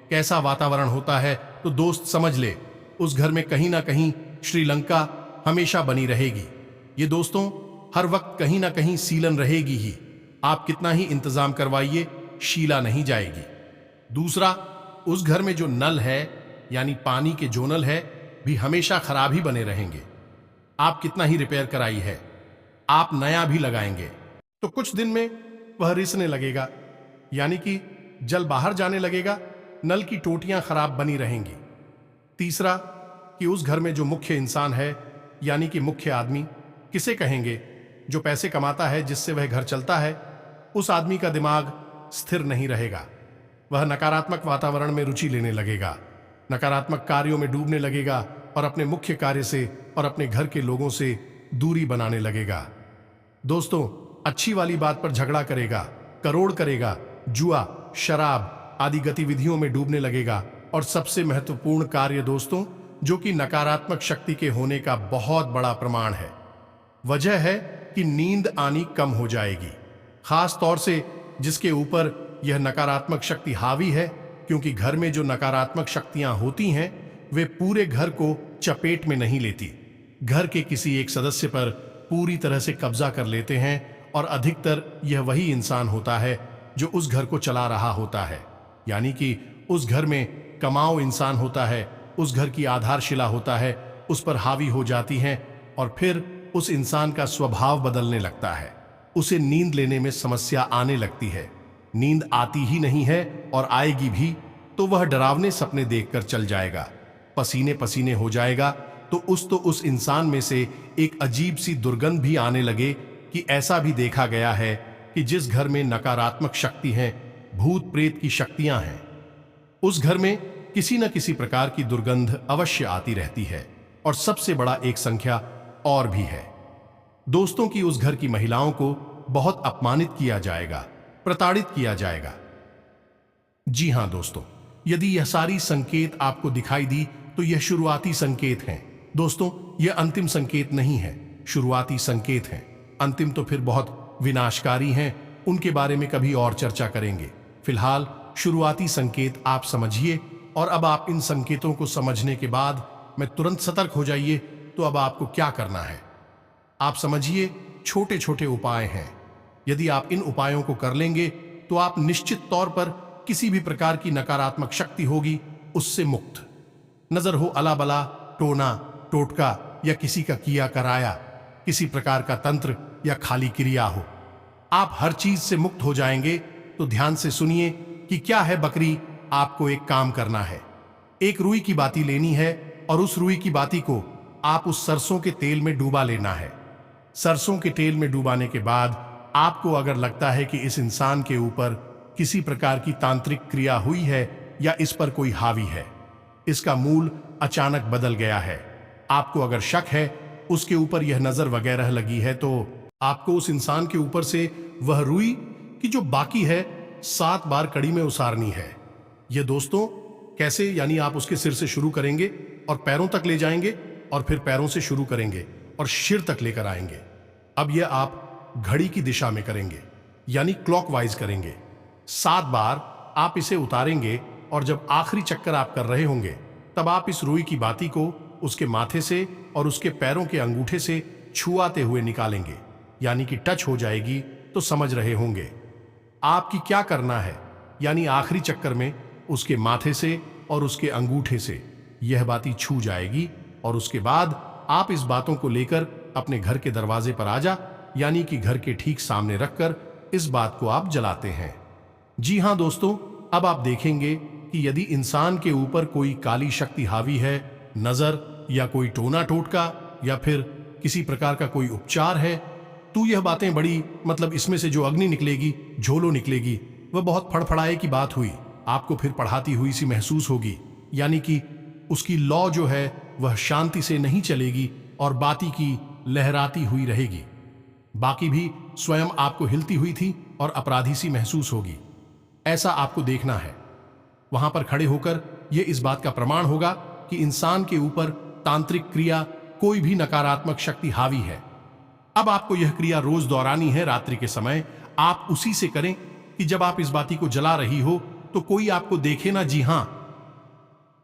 कैसा वातावरण होता है। तो दोस्त समझ ले, उस घर में कहीं ना कहीं श्रीलंका हमेशा बनी रहेगी। ये दोस्तों हर वक्त कहीं ना कहीं सीलन रहेगी ही। आप कितना ही इंतजाम करवाइए, शीला नहीं जाएगी। दूसरा, उस घर में जो नल है, यानी पानी के जो नल है, भी हमेशा खराब ही बने रहेंगे। आप कितना ही रिपेयर कराई है, आप नया भी लगाएंगे तो कुछ दिन में वह रिसने लगेगा, यानी कि जल बाहर जाने लगेगा, नल की टोटियां खराब बनी रहेंगी। तीसरा, कि उस घर में जो मुख्य इंसान है, यानी कि मुख्य आदमी, किसे कहेंगे, जो पैसे कमाता है, जिससे वह घर चलता है, उस आदमी का दिमाग स्थिर नहीं रहेगा। वह नकारात्मक वातावरण में रुचि लेने लगेगा, नकारात्मक कार्यों में डूबने लगेगा और अपने मुख्य कार्य से और अपने घर के लोगों से दूरी बनाने लगेगा। दोस्तों, अच्छी वाली बात पर झगड़ा करेगा, करोड़ करेगा, जुआ, शराब आदि गतिविधियों में डूबने लगेगा। और सबसे महत्वपूर्ण कार्य दोस्तों, जो कि नकारात्मक शक्ति के होने का बहुत बड़ा प्रमाण है, वजह है कि नींद आनी कम हो जाएगी, खास तौर से जिसके ऊपर यह नकारात्मक शक्ति हावी है। क्योंकि घर में जो नकारात्मक शक्तियां होती हैं वे पूरे घर को चपेट में नहीं लेती, घर के किसी एक सदस्य पर पूरी तरह से कब्जा कर लेते हैं। और अधिकतर यह वही इंसान होता है जो उस घर को चला रहा होता है, यानी कि उस घर में कमाऊ इंसान होता है, उस घर की आधारशिला होता है, उस पर हावी हो जाती हैं। और फिर उस इंसान का स्वभाव बदलने लगता है, उसे नींद लेने में समस्या आने लगती है, नींद आती ही नहीं है और आएगी भी तो वह डरावने सपने देखकर चल जाएगा, पसीने पसीने हो जाएगा। तो उस इंसान में से एक अजीब सी दुर्गंध भी आने लगे। कि ऐसा भी देखा गया है कि जिस घर में नकारात्मक शक्ति है, भूत प्रेत की शक्तियां हैं, उस घर में किसी न किसी प्रकार की दुर्गंध अवश्य आती रहती है। और सबसे बड़ा एक संख्या और भी है दोस्तों, कि उस घर की महिलाओं को बहुत अपमानित किया जाएगा, प्रताड़ित किया जाएगा। जी हां दोस्तों, यदि यह सारी संकेत आपको दिखाई दी तो यह शुरुआती संकेत हैं दोस्तों, यह अंतिम संकेत नहीं है, शुरुआती संकेत हैं। अंतिम तो फिर बहुत विनाशकारी हैं, उनके बारे में कभी और चर्चा करेंगे। फिलहाल शुरुआती संकेत आप समझिए। और अब आप इन संकेतों को समझने के बाद में तुरंत सतर्क हो जाइए। तो अब आपको क्या करना है, आप समझिए, छोटे छोटे उपाय हैं। यदि आप इन उपायों को कर लेंगे तो आप निश्चित तौर पर किसी भी प्रकार की नकारात्मक शक्ति होगी उससे मुक्त। नजर हो अलाबला, टोना टोटका या किसी का किया कराया, किसी प्रकार का तंत्र या खाली क्रिया हो, आप हर चीज से मुक्त हो जाएंगे। तो ध्यान से सुनिए कि क्या है बकरी। आपको एक काम करना है, एक रुई की बाती लेनी है और उस रुई की बाती को आप उस सरसों के तेल में डूबा लेना है। सरसों के तेल में डुबाने के बाद आपको अगर लगता है कि इस इंसान के ऊपर किसी प्रकार की तांत्रिक क्रिया हुई है या इस पर कोई हावी है। इसका मूल अचानक बदल गया है। आपको अगर शक है उसके ऊपर यह नजर वगैरह लगी है तो आपको उस इंसान के ऊपर से वह रुई कि जो बाकी है 7 बार कड़ी में उसारनी है। यह दोस्तों कैसे, यानी आप उसके सिर से शुरू करेंगे और पैरों तक ले जाएंगे और फिर पैरों से शुरू करेंगे और सिर तक लेकर आएंगे। अब यह आप घड़ी की दिशा में करेंगे, यानी क्लॉकवाइज करेंगे। 7 बार आप इसे उतारेंगे और जब आखिरी चक्कर आप कर रहे होंगे तब आप इस रुई की बाती को उसके माथे से और उसके पैरों के अंगूठे से छुआते हुए निकालेंगे, यानी कि टच हो जाएगी। तो समझ रहे होंगे आपकी क्या करना है, यानी आखिरी चक्कर में उसके माथे से और उसके अंगूठे से यह बाती छू जाएगी और उसके बाद आप इस बातों को लेकर अपने घर के दरवाजे पर आ जा, यानी कि घर के ठीक सामने रखकर इस बात को आप जलाते हैं। जी हां दोस्तों, अब आप देखेंगे कि यदि इंसान के ऊपर कोई काली शक्ति हावी है, नजर या कोई टोना टोटका या फिर किसी प्रकार का कोई उपचार है, तो यह बातें बड़ी, मतलब इसमें से जो अग्नि निकलेगी, झोलो निकलेगी, वह बहुत फड़फड़ाए की बात हुई, आपको फिर पढ़ाती हुई सी महसूस होगी, यानी कि उसकी लौ जो है वह शांति से नहीं चलेगी और बाती की लहराती हुई रहेगी। बाकी भी स्वयं आपको हिलती हुई थी और अपराधी सी महसूस होगी। ऐसा आपको देखना है। वहां पर खड़े होकर यह इस बात का प्रमाण होगा कि इंसान के ऊपर तांत्रिक क्रिया कोई भी नकारात्मक शक्ति हावी है। अब आपको यह क्रिया रोज दोहरानी है। रात्रि के समय आप उसी से करें कि जब आप इस बाती को जला रही हो तो कोई आपको देखे ना। जी हां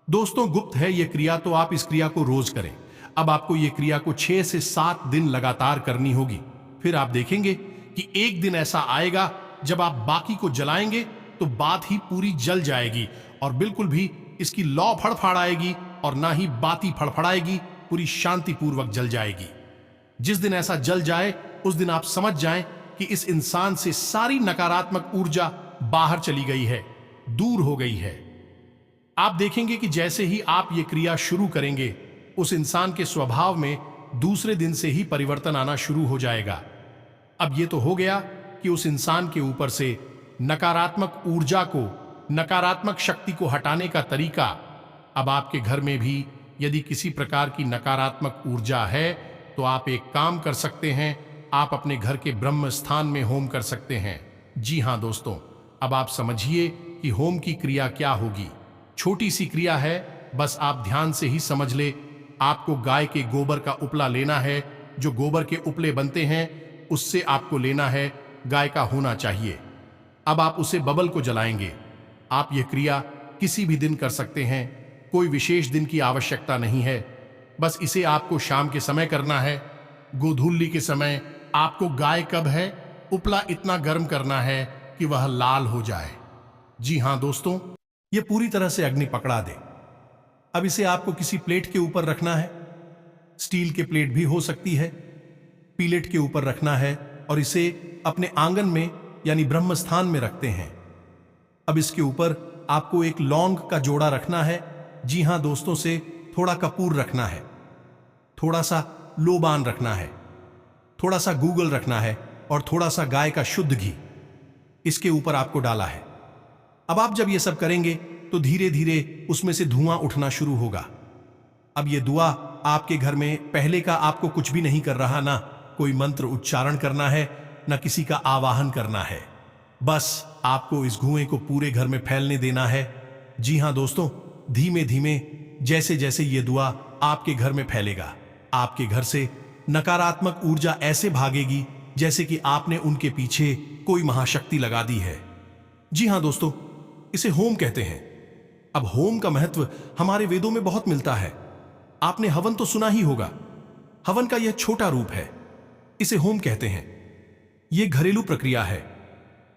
दोस्तों, गुप्त है यह क्रिया, तो आप इस क्रिया को रोज करें। अब आपको यह क्रिया को 6 से 7 दिन लगातार करनी होगी। फिर आप देखेंगे कि एक दिन ऐसा आएगा जब आप बाकी को जलाएंगे तो बात ही पूरी जल जाएगी और बिल्कुल भी इसकी लौ फड़फड़ाएगी और ना ही बाती फड़फड़ाएगी, पूरी शांतिपूर्वक जल जाएगी। जिस दिन ऐसा जल जाए उस दिन आप समझ जाएं कि इस इंसान से सारी नकारात्मक ऊर्जा बाहर चली गई है, दूर हो गई है। आप देखेंगे कि जैसे ही आप ये क्रिया शुरू करेंगे उस इंसान के स्वभाव में दूसरे दिन से ही परिवर्तन आना शुरू हो जाएगा। अब ये तो हो गया कि उस इंसान के ऊपर से नकारात्मक ऊर्जा को, नकारात्मक शक्ति को हटाने का तरीका। अब आपके घर में भी यदि किसी प्रकार की नकारात्मक ऊर्जा है तो आप एक काम कर सकते हैं, आप अपने घर के ब्रह्म स्थान में होम कर सकते हैं। जी हां दोस्तों, अब आप समझिए कि होम की क्रिया क्या होगी। छोटी सी क्रिया है, बस आप ध्यान से ही समझ ले। आपको गाय के गोबर का उपला लेना है। जो गोबर के उपले बनते हैं उससे आपको लेना है, गाय का होना चाहिए। अब आप उसे बबल को जलाएंगे। आप यह क्रिया किसी भी दिन कर सकते हैं, कोई विशेष दिन की आवश्यकता नहीं है। बस इसे आपको शाम के समय करना है। गोधूली के समय आपको गाय कब है उपला इतना गर्म करना है कि वह लाल हो जाए। जी हां दोस्तों, यह पूरी तरह से अग्नि पकड़ा दे। अब इसे आपको किसी प्लेट के ऊपर रखना है। स्टील के प्लेट भी हो सकती है। पीलेट के ऊपर रखना है और इसे अपने आंगन में यानी ब्रह्म स्थान में रखते हैं। अब इसके ऊपर आपको एक लौंग का जोड़ा रखना है। जी हां दोस्तों, से थोड़ा कपूर रखना है, थोड़ा सा लोबान रखना है, थोड़ा सा गूगल रखना है और थोड़ा सा गाय का शुद्ध घी इसके ऊपर आपको डाला है। अब आप जब ये सब करेंगे तो धीरे धीरे उसमें से धुआं उठना शुरू होगा। अब ये दुआ आपके घर में पहले का आपको कुछ भी नहीं कर रहा, ना कोई मंत्र उच्चारण करना है, ना किसी का आवाहन करना है। बस आपको इस धुएं को पूरे घर में फैलने देना है। जी हां दोस्तों, धीमे धीमे जैसे जैसे ये दुआ आपके घर में फैलेगा, आपके घर से नकारात्मक ऊर्जा ऐसे भागेगी जैसे कि आपने उनके पीछे कोई महाशक्ति लगा दी है। जी हां दोस्तों, इसे होम कहते हैं। अब होम का महत्व हमारे वेदों में बहुत मिलता है। आपने हवन तो सुना ही होगा। हवन का यह छोटा रूप है, इसे होम कहते हैं। यह घरेलू प्रक्रिया है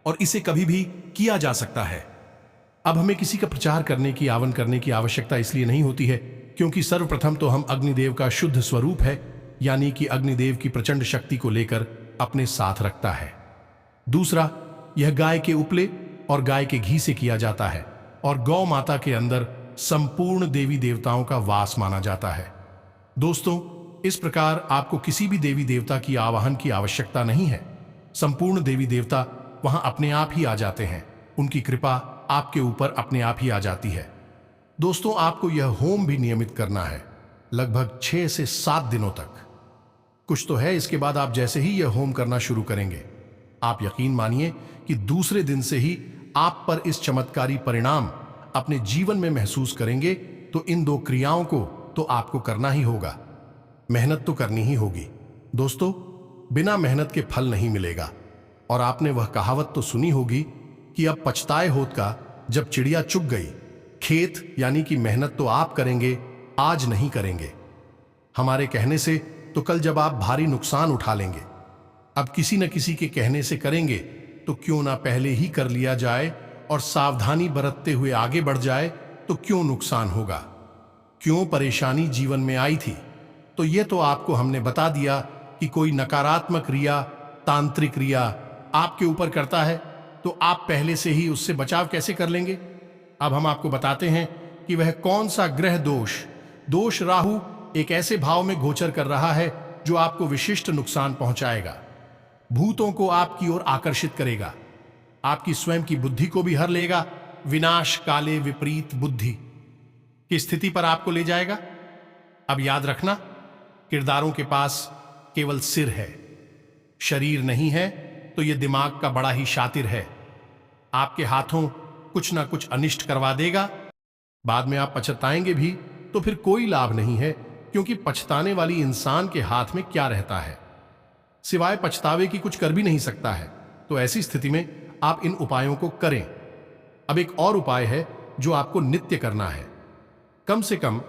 और इसे कभी भी किया जा सकता है। अब हमें किसी का प्रचार करने की, आवन करने की आवश्यकता इसलिए नहीं होती है क्योंकि सर्वप्रथम तो हम अग्निदेव का शुद्ध स्वरूप है, यानी कि अग्निदेव की प्रचंड शक्ति को लेकर अपने साथ रखता है। दूसरा, यह गाय के उपले और गाय के घी से किया जाता है और गौ माता के अंदर संपूर्ण देवी देवताओं का वास माना जाता है। दोस्तों, इस प्रकार आपको किसी भी देवी देवता की आवाहन की आवश्यकता नहीं है। संपूर्ण देवी देवता वहां अपने आप ही आ जाते हैं। उनकी कृपा आपके ऊपर अपने आप ही आ जाती है। दोस्तों, आपको यह होम भी नियमित करना है, लगभग 6 से 7 दिनों तक। कुछ तो है, इसके बाद आप जैसे ही यह होम करना शुरू करेंगे, आप यकीन मानिए कि दूसरे दिन से ही आप पर इस चमत्कारी परिणाम अपने जीवन में महसूस करेंगे। तो इन 2 क्रियाओं को तो आपको करना ही होगा, मेहनत तो करनी ही होगी। दोस्तों, बिना मेहनत के फल नहीं मिलेगा। और आपने वह कहावत तो सुनी होगी कि अब पछताए होत का जब चिड़िया चुग गई। खेत यानी कि मेहनत तो आप करेंगे, आज नहीं करेंगे हमारे कहने से, तो कल जब आप भारी नुकसान उठा लेंगे। अब किसी न किसी के कहने से करेंगे, तो क्यों ना पहले ही कर लिया जाए और सावधानी बरतते हुए आगे बढ़ जाए, तो क्यों नुकसान होगा। क्यों परेशानी जीवन में आई थी, तो ये तो आपको हमने बता दिया कि कोई नकारात्मक क्रिया, तांत्रिक क्रिया आपके ऊपर करता है, तो आप पहले से ही उससे बचाव कैसे कर लेंगे। अब हम आपको बताते हैं कि वह कौन सा ग्रह दोष राहु एक ऐसे भाव में गोचर कर रहा है जो आपको विशिष्ट नुकसान पहुंचाएगा, भूतों को आपकी ओर आकर्षित करेगा, आपकी स्वयं की बुद्धि को भी हर लेगा, विनाश काले विपरीत बुद्धि की स्थिति पर आपको ले जाएगा। अब याद रखना, किरदारों के पास केवल सिर है, शरीर नहीं है, तो यह दिमाग का बड़ा ही शातिर है। आपके हाथों कुछ ना कुछ अनिष्ट करवा देगा, बाद में आप पछताएंगे भी तो फिर कोई लाभ नहीं है, क्योंकि पछताने वाली इंसान के हाथ में क्या रहता है, सिवाय पछतावे की कुछ कर भी नहीं सकता है। तो ऐसी स्थिति में आप इन उपायों को करें। अब एक और उपाय है जो आपको नित्य करना है, कम से कम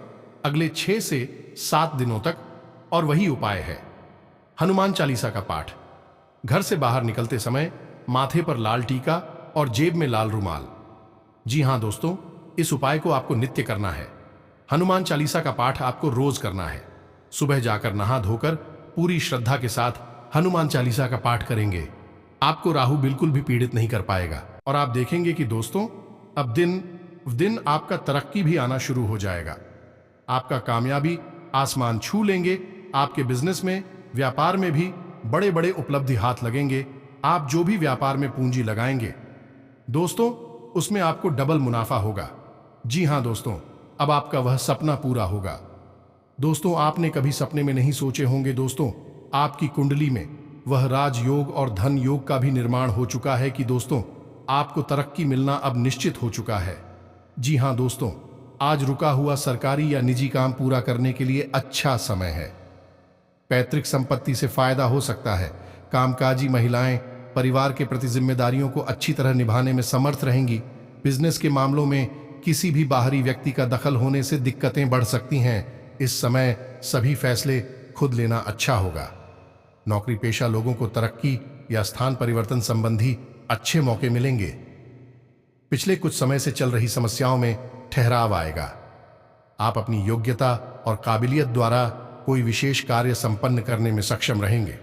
अगले 6 से 7 दिनों तक, और वही उपाय है हनुमान चालीसा का पाठ। घर से बाहर निकलते समय माथे पर लाल टीका और जेब में लाल रुमाल। जी हां दोस्तों, इस उपाय को आपको नित्य करना है। हनुमान चालीसा का पाठ आपको रोज करना है। सुबह जाकर नहा धोकर पूरी श्रद्धा के साथ हनुमान चालीसा का पाठ करेंगे, आपको राहु बिल्कुल भी पीड़ित नहीं कर पाएगा। और आप देखेंगे कि दोस्तों, अब दिन दिन आपका तरक्की भी आना शुरू हो जाएगा। आपका कामयाबी आसमान छू लेंगे, आपके बिजनेस में, व्यापार में भी बड़े बड़े उपलब्धि हाथ लगेंगे। आप जो भी व्यापार में पूंजी लगाएंगे दोस्तों, उसमें आपको डबल मुनाफा होगा। जी हां दोस्तों, अब आपका वह सपना पूरा होगा। दोस्तों, आपने कभी सपने में नहीं सोचे होंगे दोस्तों, आपकी कुंडली में वह राजयोग और धन योग का भी निर्माण हो चुका है कि दोस्तों, आपको तरक्की मिलना अब निश्चित हो चुका है। जी हां दोस्तों, आज रुका हुआ सरकारी या निजी काम पूरा करने के लिए अच्छा समय है। पैतृक संपत्ति से फायदा हो सकता है। कामकाजी महिलाएं परिवार के प्रति जिम्मेदारियों को अच्छी तरह निभाने में समर्थ रहेंगी। बिजनेस के मामलों में किसी भी बाहरी व्यक्ति का दखल होने से दिक्कतें बढ़ सकती हैं। इस समय सभी फैसले खुद लेना अच्छा होगा। नौकरी पेशा लोगों को तरक्की या स्थान परिवर्तन संबंधी अच्छे मौके मिलेंगे। पिछले कुछ समय से चल रही समस्याओं में ठहराव आएगा। आप अपनी योग्यता और काबिलियत द्वारा कोई विशेष कार्य संपन्न करने में सक्षम रहेंगे।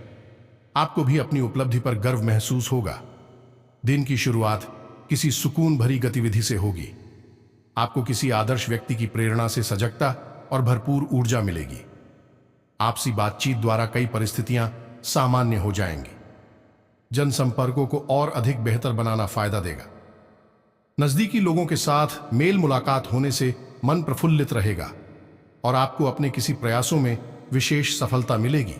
आपको भी अपनी उपलब्धि पर गर्व महसूस होगा। दिन की शुरुआत किसी सुकून भरी गतिविधि से होगी। आपको किसी आदर्श व्यक्ति की प्रेरणा से सजगता और भरपूर ऊर्जा मिलेगी। आपसी बातचीत द्वारा कई परिस्थितियां सामान्य हो जाएंगी। जनसंपर्कों को और अधिक बेहतर बनाना फायदा देगा। नजदीकी लोगों के साथ मेल मुलाकात होने से मन प्रफुल्लित रहेगा और आपको अपने किसी प्रयासों में विशेष सफलता मिलेगी।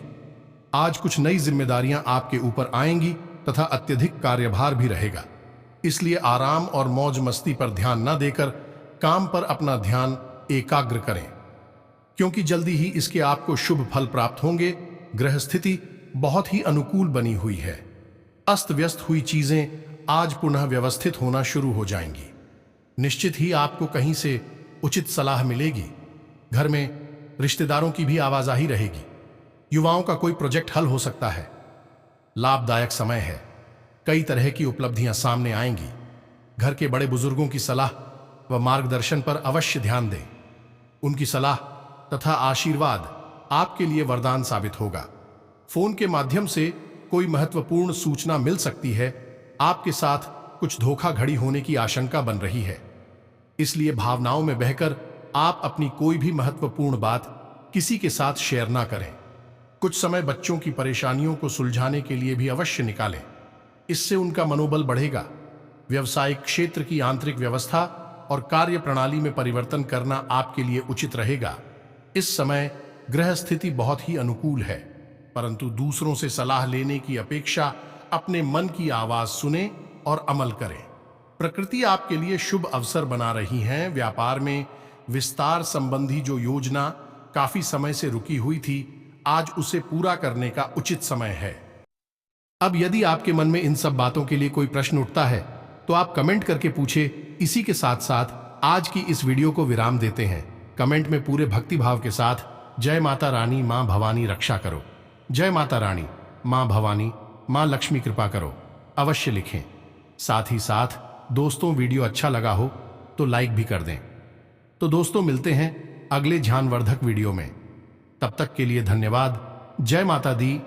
आज कुछ नई जिम्मेदारियां आपके ऊपर आएंगी तथा अत्यधिक कार्यभार भी रहेगा। इसलिए आराम और मौज मस्ती पर ध्यान न देकर काम पर अपना ध्यान एकाग्र करें, क्योंकि जल्दी ही इसके आपको शुभ फल प्राप्त होंगे। ग्रह स्थिति बहुत ही अनुकूल बनी हुई है। अस्त व्यस्त हुई चीजें आज पुनः व्यवस्थित होना शुरू हो जाएंगी। निश्चित ही आपको कहीं से उचित सलाह मिलेगी। घर में रिश्तेदारों की भी आवाजाही रहेगी। युवाओं का कोई प्रोजेक्ट हल हो सकता है। लाभदायक समय है। कई तरह की उपलब्धियां सामने आएंगी। घर के बड़े बुजुर्गों की सलाह व मार्गदर्शन पर अवश्य ध्यान दें। उनकी सलाह तथा आशीर्वाद आपके लिए वरदान साबित होगा। फोन के माध्यम से कोई महत्वपूर्ण सूचना मिल सकती है। आपके साथ कुछ धोखाधड़ी होने की आशंका बन रही है, इसलिए भावनाओं में बहकर आप अपनी कोई भी महत्वपूर्ण बात किसी के साथ शेयर ना करें। कुछ समय बच्चों की परेशानियों को सुलझाने के लिए भी अवश्य निकालें। इससे उनका मनोबल बढ़ेगा। व्यवसायिक क्षेत्र की आंतरिक व्यवस्था और कार्य प्रणाली में परिवर्तन करना आपके लिए उचित रहेगा। इस समय ग्रह स्थिति बहुत ही अनुकूल है, परंतु दूसरों से सलाह लेने की अपेक्षा अपने मन की आवाज सुने और अमल करें। प्रकृति आपके लिए शुभ अवसर बना रही है। व्यापार में विस्तार संबंधी जो योजना काफी समय से रुकी हुई थी, आज उसे पूरा करने का उचित समय है। अब यदि आपके मन में इन सब बातों के लिए कोई प्रश्न उठता है तो आप कमेंट करके पूछे। इसी के साथ साथ आज की इस वीडियो को विराम देते हैं। कमेंट में पूरे भक्ति भाव के साथ जय माता रानी मां भवानी रक्षा करो, जय माता रानी मां भवानी मां लक्ष्मी कृपा करो अवश्य लिखें। साथ ही साथ दोस्तों, वीडियो अच्छा लगा हो तो लाइक भी कर दें। तो दोस्तों, मिलते हैं अगले ज्ञानवर्धक वीडियो में। तब तक के लिए धन्यवाद। जय माता दी।